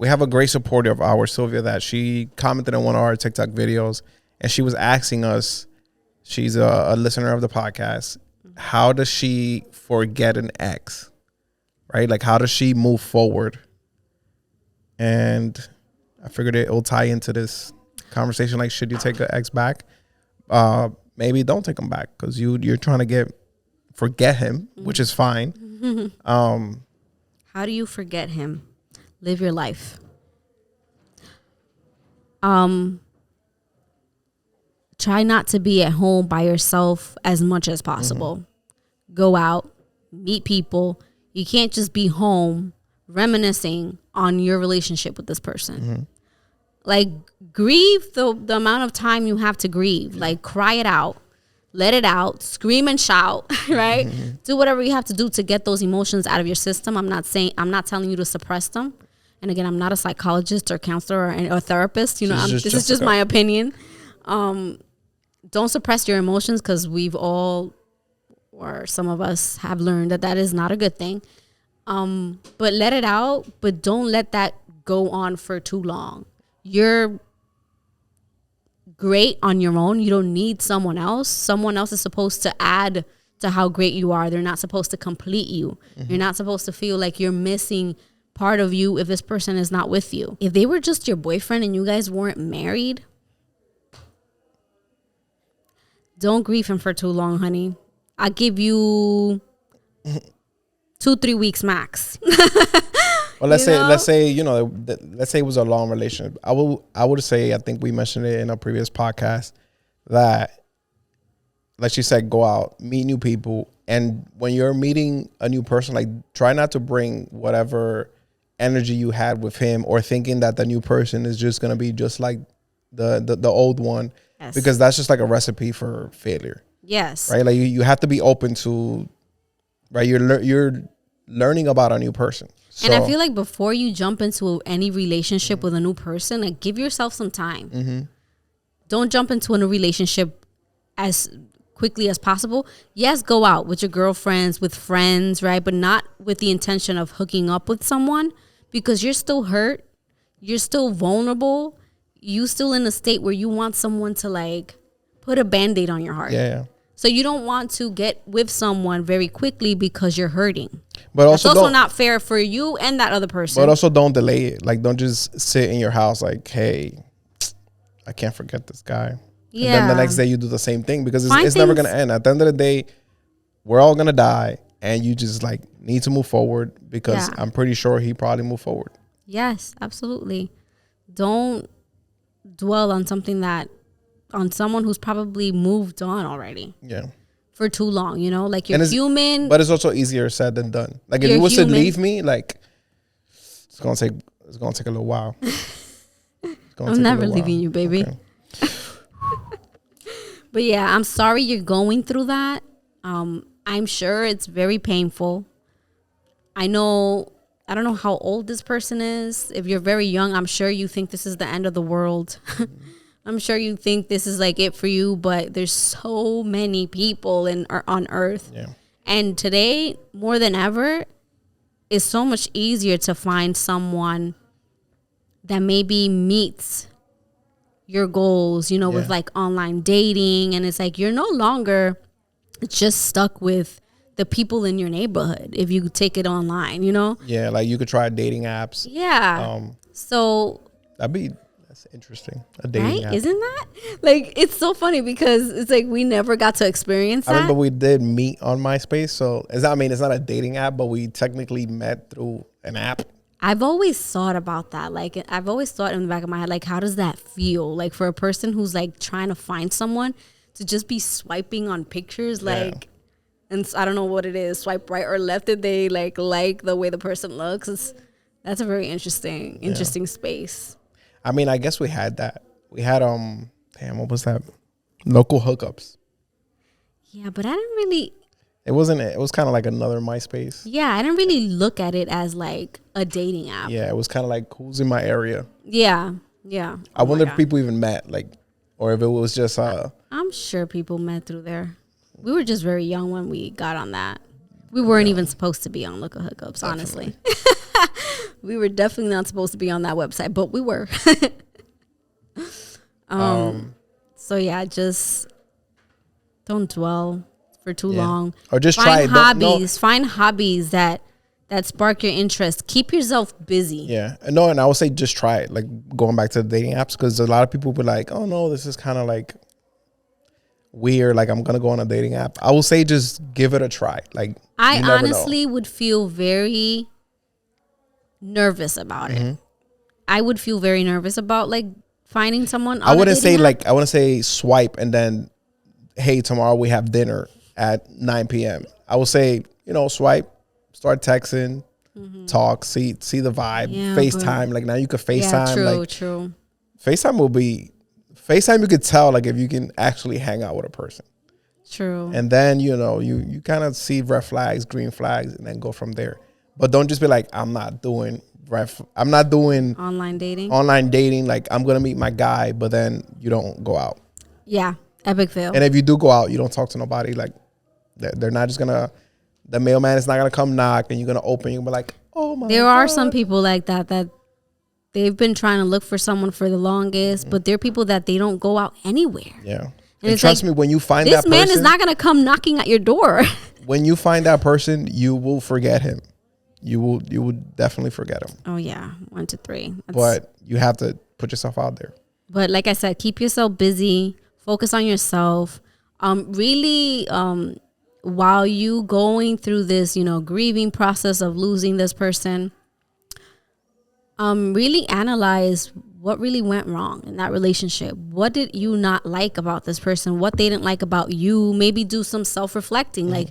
we have a great supporter of ours, Sylvia, that she commented on one of our TikTok videos, and she was asking us, she's a listener of the podcast, how does she forget an ex, right? Like, how does she move forward? And I figured it will tie into this conversation. Like, should you take an ex back? Maybe don't take him back, because you're trying to forget him, which is fine. How do you forget him? Live your life. Try not to be at home by yourself as much as possible. Go out, meet people. You can't just be home reminiscing on your relationship with this person. Like, grieve the amount of time you have to grieve. Like, cry it out. Let it out. Scream and shout, right? Do whatever you have to do to get those emotions out of your system. I'm not telling you to suppress them. And again, I'm not a psychologist or counselor or therapist. You know, this is just my opinion. Don't suppress your emotions, because we've all, or some of us have learned that is not a good thing. But let it out, but don't let that go on for too long. You're great on your own. You don't need someone else. Someone else is supposed to add to how great you are. They're not supposed to complete you. You're not supposed to feel like you're missing part of you if this person is not with you. If they were just your boyfriend and you guys weren't married, don't grieve him for too long, honey. I'll give you 2-3 weeks max. Well, let's say it was a long relationship. I would say, I think we mentioned it in a previous podcast, that, like you said, go out, meet new people. And when you're meeting a new person, like, try not to bring whatever energy you had with him, or thinking that the new person is just going to be just like the old one. Yes. Because that's just like a recipe for failure. Yes. Right? Like, you have to be open to, right? You're learning about a new person. So, and I feel like before you jump into any relationship with a new person, like, give yourself some time. Don't jump into a new relationship as quickly as possible. Yes, go out with your girlfriends, with friends, right? But not with the intention of hooking up with someone, because you're still hurt. You're still vulnerable. You still in a state where you want someone to, like, put a Band-Aid on your heart. Yeah. So you don't want to get with someone very quickly because you're hurting. But also, that's also not fair for you and that other person. But also, don't delay it. Like, don't just sit in your house like, hey, I can't forget this guy. Yeah. And then the next day you do the same thing, because it's never going to end. At the end of the day, we're all going to die, and you just, like, need to move forward, because I'm pretty sure he probably moved forward. Yes, absolutely. Don't dwell on on someone who's probably moved on already. Yeah. For too long, you know? Like, you're human. But it's also easier said than done. Like, if you was to leave me, like, it's gonna take a little while. I'm never leaving you, baby. Okay. But yeah, I'm sorry you're going through that. I'm sure it's very painful. I don't know how old this person is. If you're very young, I'm sure you think this is the end of the world. I'm sure you think this is, like, it for you, but there's so many people on earth. Yeah. And today, more than ever, it's so much easier to find someone that maybe meets your goals, you know, with, like, online dating. And it's like, you're no longer just stuck with the people in your neighborhood if you take it online, you know? Yeah, like, you could try dating apps. Yeah. So that's interesting. A dating app. Isn't that? Like, it's so funny, because it's like we never got to experience that. I mean, but we did meet on MySpace, so it's not a dating app, but we technically met through an app. I've always thought about that. Like, I've always thought in the back of my head, like, how does that feel? Like, for a person who's, like, trying to find someone to just be swiping on pictures, like, and I don't know what it is, swipe right or left, did they like the way the person looks? That's a very interesting space. I mean, I guess we had that. We had what was that? Local hookups. Yeah, but I didn't really. It was kind of like another MySpace. Yeah, I didn't really look at it as like a dating app. Yeah, it was kind of like, who's in my area. Yeah. I wonder if people even met, like, or if it was just. I'm sure people met through there. We were just very young when we got on that. We weren't even supposed to be on Local Hookups, honestly. We were definitely not supposed to be on that website, but we were. So yeah, just don't dwell for too long. Or just find try hobbies. Find hobbies that spark your interest. Keep yourself busy. Yeah. No, and I would say just try it. Like going back to the dating apps, because a lot of people be like, oh no, this is kind of like weird. Like I'm going to go on a dating app. I will say just give it a try. Like I honestly would feel very nervous about it. I would feel very nervous about like finding someone. I wouldn't say swipe and then, hey, tomorrow we have dinner at 9 p.m. I will say, swipe, start texting, talk, see the vibe, FaceTime. Like now you could FaceTime. Yeah, true. FaceTime you could tell like if you can actually hang out with a person. True. And then, you kind of see red flags, green flags, and then go from there. But don't just be like, I'm not doing online dating. Like I'm going to meet my guy, but then you don't go out. Yeah. Epic fail. And if you do go out, you don't talk to nobody. Like they're not just gonna. The mailman is not gonna come knock, and you're gonna open. You'll be like, "Oh my." There are some people like that they've been trying to look for someone for the longest, but they're people that they don't go out anywhere. Yeah, and trust me, when you find this that person, man is not gonna come knocking at your door. When you find that person, you will forget him. You will definitely forget him. Oh yeah, 1 to 3. But you have to put yourself out there. But like I said, keep yourself busy. Focus on yourself. Really, while you going through this, grieving process of losing this person, really analyze what really went wrong in that relationship. What did you not like about this person? What they didn't like about you? Maybe do some self-reflecting. Like,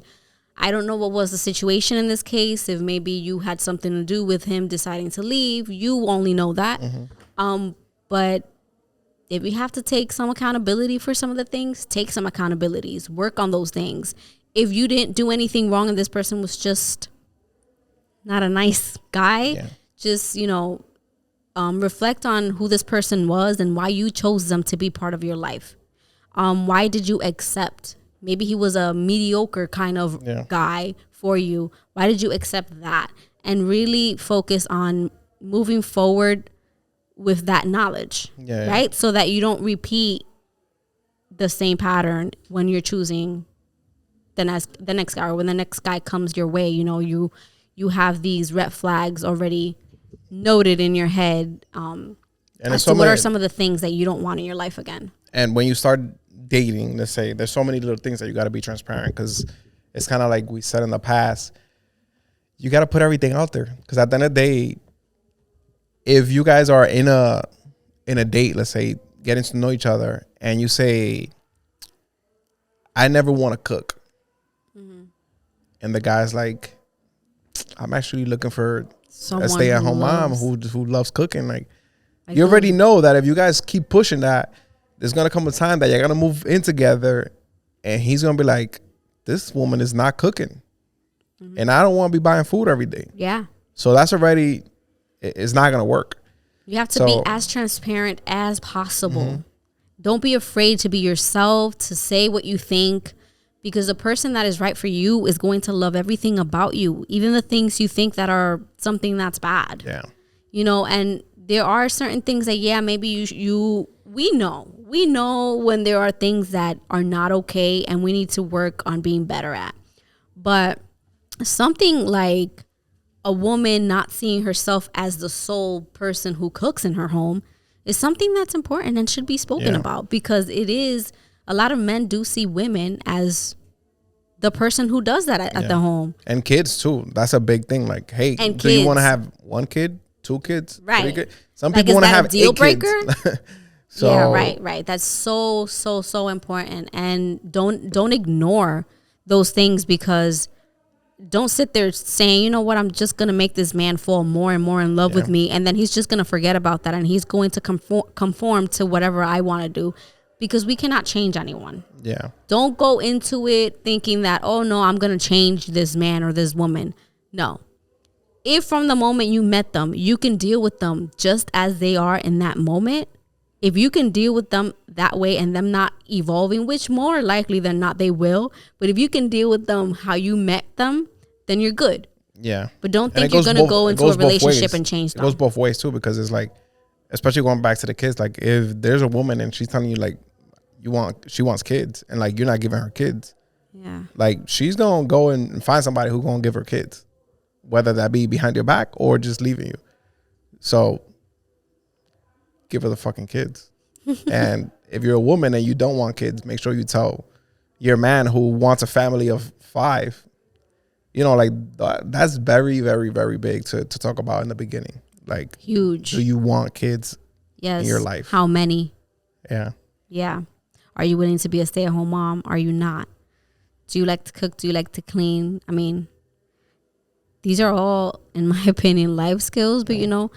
I don't know what was the situation in this case. If maybe you had something to do with him deciding to leave, you only know that. But if you have to take some accountability for some of the things, take some accountabilities. Work on those things. If you didn't do anything wrong and this person was just not a nice guy, just, reflect on who this person was and why you chose them to be part of your life. Why did you accept? Maybe he was a mediocre kind of guy for you. Why did you accept that? And really focus on moving forward with that knowledge, right? So that you don't repeat the same pattern when you're choosing the next guy, or when the next guy comes your way. You have these red flags already noted in your head. And as to what are some of the things that you don't want in your life again. And when you start dating, let's say, there's so many little things that you got to be transparent, because it's kind of like we said in the past, you got to put everything out there, because at the end of the day, if you guys are in a date, let's say, getting to know each other, and you say, I never want to cook, and the guy's like, I'm actually looking for a stay-at-home mom who loves cooking. Like, you already know that if you guys keep pushing that, there's gonna come a time that you're gonna move in together, and he's gonna be like, this woman is not cooking, and I don't want to be buying food every day. Yeah. So that's already. It's not going to work. You have to be as transparent as possible. Don't be afraid to be yourself, to say what you think, because the person that is right for you is going to love everything about you, even the things you think that are something that's bad. Yeah. And there are certain things that, maybe we know when there are things that are not okay and we need to work on being better at. But something like a woman not seeing herself as the sole person who cooks in her home is something that's important and should be spoken about, because it is, a lot of men do see women as the person who does that at the home. And kids too. That's a big thing. Like, hey, do you want to have 1 kid, 2 kids, 3 kids? Some people want to have 8 kids. Is that a deal breaker? Right. That's so important. And don't ignore those things, because don't sit there saying, you know what, I'm just going to make this man fall more and more in love with me, and then he's just going to forget about that, and he's going to conform to whatever I want to do, because we cannot change anyone. Yeah. Don't go into it thinking that, oh no, I'm going to change this man or this woman. No. If from the moment you met them, you can deal with them just as they are in that moment, if you can deal with them that way and them not evolving, which more likely than not they will, but if you can deal with them how you met them, then you're good. Yeah. But don't think you're going to go into a relationship and change them. It goes both ways too, because it's like, especially going back to the kids, like if there's a woman and she's telling you like she wants kids and like you're not giving her kids. Yeah. Like she's going to go and find somebody who's going to give her kids, whether that be behind your back or just leaving you. So give her the fucking kids. And if you're a woman and you don't want kids, make sure you tell your man who wants a family of 5. You know, like that's very, very, very big to talk about in the beginning. Like huge. Do you want kids in your life? How many? Yeah. Yeah. Are you willing to be a stay-at-home mom? Are you not? Do you like to cook? Do you like to clean? I mean, these are all, in my opinion, life skills. But, you know,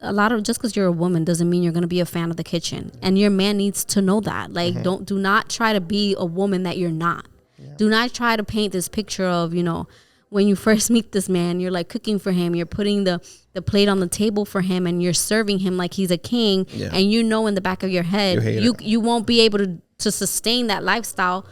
a lot of just because you're a woman doesn't mean you're going to be a fan of the kitchen. And your man needs to know that. Like, do not try to be a woman that you're not. Yeah. Do not try to paint this picture of, you know, when you first meet this man, you're like cooking for him. You're putting the plate on the table for him and you're serving him like he's a king. Yeah. And you know in the back of your head, you won't be able to sustain that lifestyle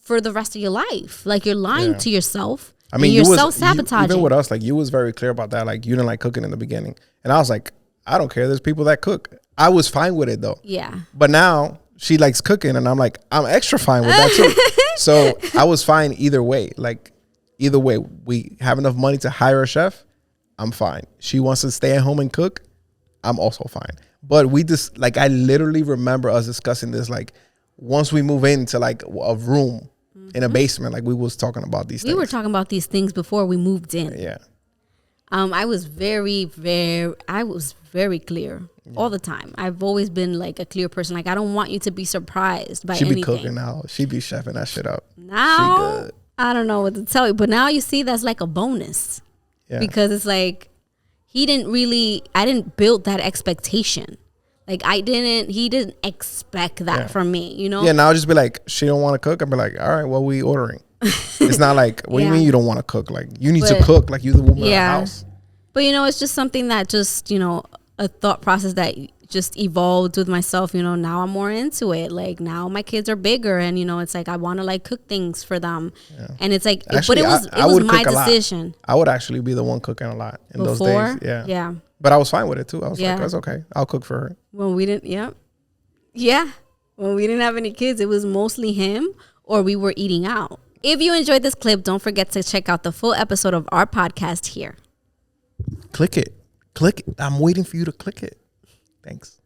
for the rest of your life. Like you're lying to yourself. I mean, you're self-sabotaging. Even with us, like you was very clear about that. Like you didn't like cooking in the beginning. And I was like, I don't care. There's people that cook. I was fine with it though. Yeah. But now she likes cooking and I'm like, I'm extra fine with that too. So I was fine either way. Like either way, we have enough money to hire a chef. I'm fine. She wants to stay at home and cook. I'm also fine. But we just like, I literally remember us discussing this. Like once we move into like a room in a basement, like we was talking about these things. We were talking about these things before we moved in. Yeah. I was very clear all the time. I've always been like a clear person. Like I don't want you to be surprised by anything. She be cooking now. She be chefing that shit up. Now, she good. I don't know what to tell you. But now you see that's like a bonus. Yeah. Because it's like I didn't build that expectation. Like he didn't expect that from me, you know? Yeah, now I'll just be like, she don't want to cook. I'll be like, all right, what we ordering? It's not like, what do you mean you don't want to cook? Like, you need to cook. Like, you the woman of the house. But, you know, it's just something that just, you know, a thought process that just evolved with myself. You know, now I'm more into it. Like, now my kids are bigger and, you know, it's like I want to, like, cook things for them. Yeah. And it's like, actually, but it was my decision. I would actually be the one cooking a lot in those days. Yeah. Yeah. But I was fine with it, too. I was like, that's okay. I'll cook for her. When we didn't, when we didn't have any kids, it was mostly him or we were eating out. If you enjoyed this clip, don't forget to check out the full episode of our podcast here. Click it. I'm waiting for you to click it. Thanks.